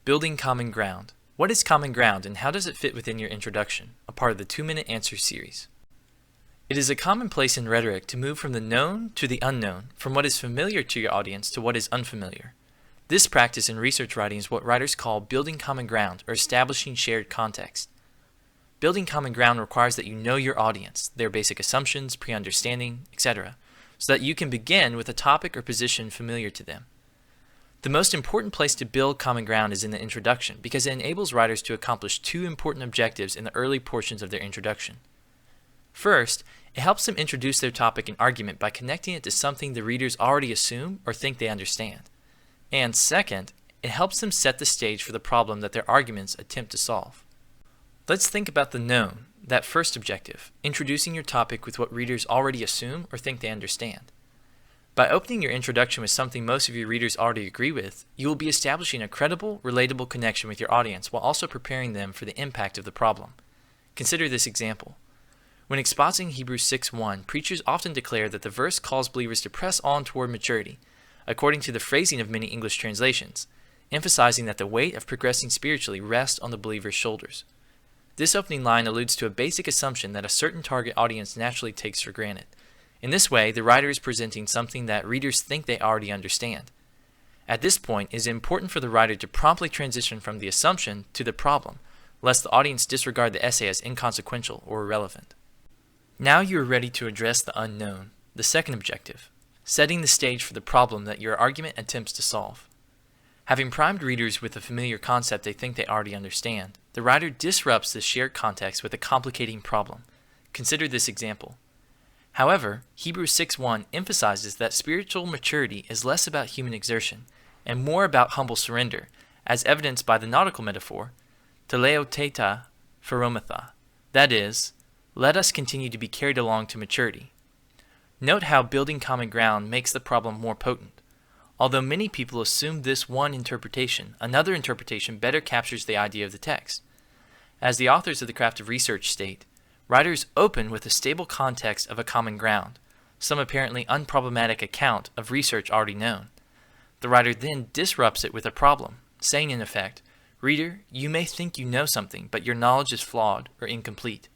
Building common ground. What is common ground and how does it fit within your introduction, a part of the 2-Minute Answer series? It is a commonplace in rhetoric to move from the known to the unknown, from what is familiar to your audience to what is unfamiliar. This practice in research writing is what writers call building common ground or establishing shared context. Building common ground requires that you know your audience, their basic assumptions, pre-understanding, etc., so that you can begin with a topic or position familiar to them. The most important place to build common ground is in the introduction because it enables writers to accomplish two important objectives in the early portions of their introduction. First, it helps them introduce their topic and argument by connecting it to something the readers already assume or think they understand. And second, it helps them set the stage for the problem that their arguments attempt to solve. Let's think about the known, that first objective, introducing your topic with what readers already assume or think they understand. By opening your introduction with something most of your readers already agree with, you will be establishing a credible, relatable connection with your audience while also preparing them for the impact of the problem. Consider this example. When expositing Hebrews 6:1, preachers often declare that the verse calls believers to press on toward maturity, according to the phrasing of many English translations, emphasizing that the weight of progressing spiritually rests on the believer's shoulders. This opening line alludes to a basic assumption that a certain target audience naturally takes for granted. In this way, the writer is presenting something that readers think they already understand. At this point, it is important for the writer to promptly transition from the assumption to the problem, lest the audience disregard the essay as inconsequential or irrelevant. Now you are ready to address the unknown, the second objective, setting the stage for the problem that your argument attempts to solve. Having primed readers with a familiar concept they think they already understand, the writer disrupts this shared context with a complicating problem. Consider this example. However, Hebrews 6:1 emphasizes that spiritual maturity is less about human exertion and more about humble surrender, as evidenced by the nautical metaphor, teleo theta pheromatha, that is, let us continue to be carried along to maturity. Note how building common ground makes the problem more potent. Although many people assume this one interpretation, another interpretation better captures the idea of the text. As the authors of The Craft of Research state, writers open with a stable context of a common ground, some apparently unproblematic account of research already known. The writer then disrupts it with a problem, saying in effect, "Reader, you may think you know something, but your knowledge is flawed or incomplete."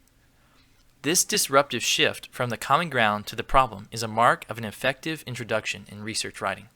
This disruptive shift from the common ground to the problem is a mark of an effective introduction in research writing.